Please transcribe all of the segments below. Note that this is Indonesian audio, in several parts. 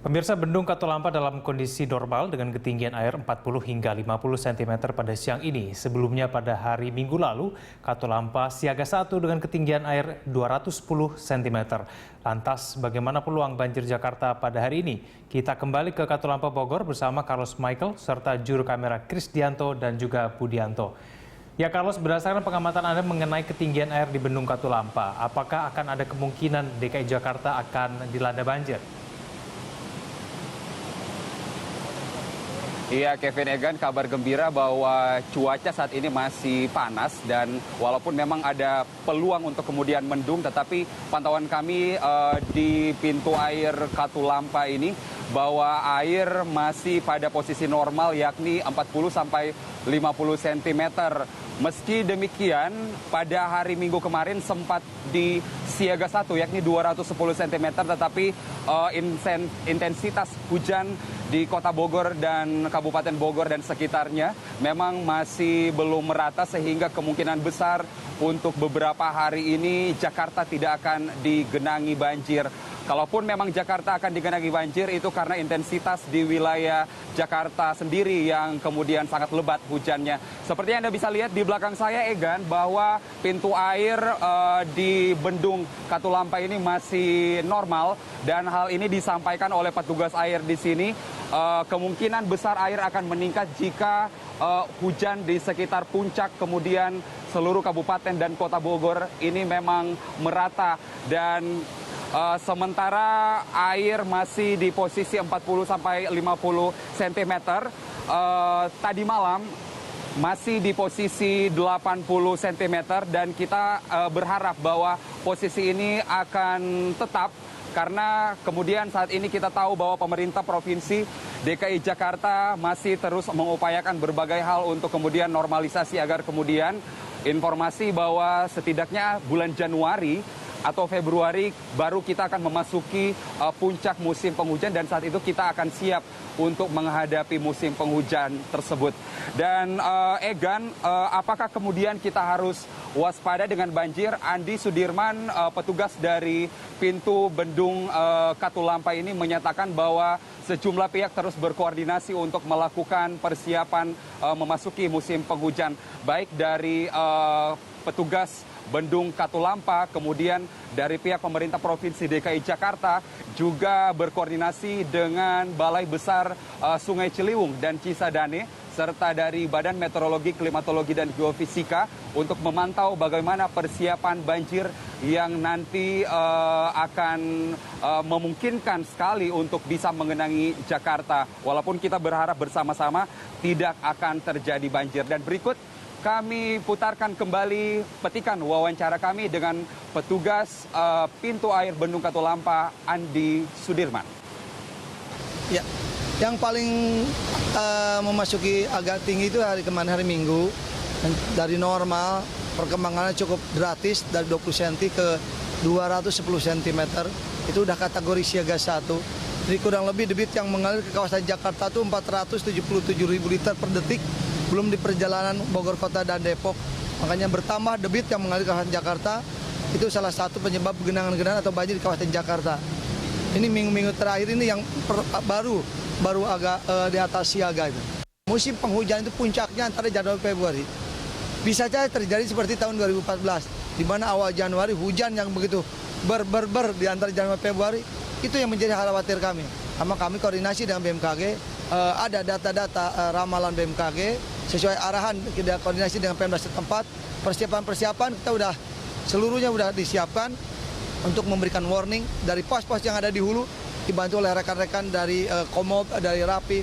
Pemirsa, Bendung Katulampa dalam kondisi normal dengan ketinggian air 40 hingga 50 cm pada siang ini. Sebelumnya pada hari Minggu lalu, Katulampa siaga 1 dengan ketinggian air 210 cm. Lantas bagaimana peluang banjir Jakarta pada hari ini? Kita kembali ke Katulampa Bogor bersama Carlos Michael serta juru kamera Krisdianto dan juga Budianto. Ya Carlos, berdasarkan pengamatan Anda mengenai ketinggian air di Bendung Katulampa, apakah akan ada kemungkinan DKI Jakarta akan dilanda banjir? Iya, Kevin, Egan, kabar gembira bahwa cuaca saat ini masih panas dan walaupun memang ada peluang untuk kemudian mendung, tetapi pantauan kami di pintu air Katulampa ini bahwa air masih pada posisi normal yakni 40 sampai 50 cm. Meski demikian, pada hari Minggu kemarin sempat di siaga 1 yakni 210 cm, tetapi intensitas hujan di Kota Bogor dan Kabupaten Bogor dan sekitarnya memang masih belum merata sehingga kemungkinan besar untuk beberapa hari ini Jakarta tidak akan digenangi banjir. Kalaupun memang Jakarta akan digenangi banjir itu karena intensitas di wilayah Jakarta sendiri yang kemudian sangat lebat hujannya. Seperti yang Anda bisa lihat di belakang saya, Egan, bahwa pintu air di Bendung Katulampa ini masih normal dan hal ini disampaikan oleh petugas air di sini. Kemungkinan besar air akan meningkat jika hujan di sekitar puncak kemudian seluruh kabupaten dan kota Bogor ini memang merata dan sementara air masih di posisi 40 sampai 50 cm. Tadi malam masih di posisi 80 cm dan kita berharap bahwa posisi ini akan tetap karena kemudian saat ini kita tahu bahwa pemerintah Provinsi DKI Jakarta masih terus mengupayakan berbagai hal untuk kemudian normalisasi agar kemudian informasi bahwa setidaknya bulan Januari atau Februari baru kita akan memasuki puncak musim penghujan dan saat itu kita akan siap untuk menghadapi musim penghujan tersebut. Dan Egan, apakah kemudian kita harus waspada dengan banjir? Andi Sudirman, petugas dari pintu Bendung Katulampa ini menyatakan bahwa sejumlah pihak terus berkoordinasi untuk melakukan persiapan memasuki musim penghujan, baik dari petugas Bendung Katulampa, kemudian dari pihak pemerintah Provinsi DKI Jakarta juga berkoordinasi dengan Balai Besar Sungai Ciliwung dan Cisadane serta dari Badan Meteorologi, Klimatologi, dan Geofisika untuk memantau bagaimana persiapan banjir yang nanti akan memungkinkan sekali untuk bisa mengenangi Jakarta. Walaupun kita berharap bersama-sama tidak akan terjadi banjir. Dan berikut kami putarkan kembali petikan wawancara kami dengan petugas pintu air Bendung Katulampa, Andi Sudirman. Ya, yang paling memasuki agak tinggi itu hari kemarin, hari Minggu. Dan dari normal, perkembangannya cukup drastis dari 20 cm ke 210 cm. Itu udah kategori siaga 1. Jadi kurang lebih debit yang mengalir ke kawasan Jakarta itu 477.000 liter per detik. Belum di perjalanan Bogor Kota dan Depok. Makanya bertambah debit yang mengalir ke kawasan Jakarta, itu salah satu penyebab genangan-genangan atau banjir di kawasan Jakarta. Ini minggu-minggu terakhir ini yang baru agak di atas siaga itu. Musim penghujan itu puncaknya antara Januari Februari. Bisa saja terjadi seperti tahun 2014, di mana awal Januari hujan yang begitu ber di antara Januari Februari, itu yang menjadi khawatir kami. Sama kami koordinasi dengan BMKG, ada data-data ramalan BMKG, sesuai arahan kita koordinasi dengan Pemda setempat, persiapan kita udah seluruhnya udah disiapkan untuk memberikan warning dari pos-pos yang ada di hulu, dibantu oleh rekan-rekan dari Komob, dari Rapi,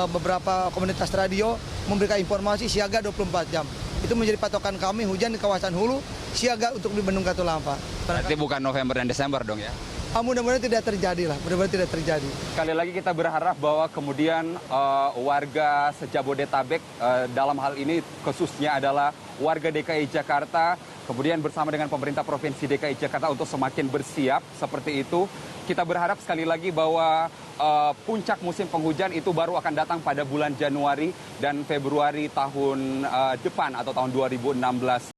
beberapa komunitas radio memberikan informasi siaga 24 jam. Itu menjadi patokan kami, hujan di kawasan hulu, siaga untuk di Bendung Katulampa. Berarti bukan November dan Desember dong ya? Mudah-mudahan tidak terjadi lah, mudah-mudahan tidak terjadi. Sekali lagi kita berharap bahwa kemudian warga sejabodetabek dalam hal ini khususnya adalah warga DKI Jakarta, kemudian bersama dengan pemerintah Provinsi DKI Jakarta untuk semakin bersiap seperti itu. Kita berharap sekali lagi bahwa puncak musim penghujan itu baru akan datang pada bulan Januari dan Februari tahun depan atau tahun 2016.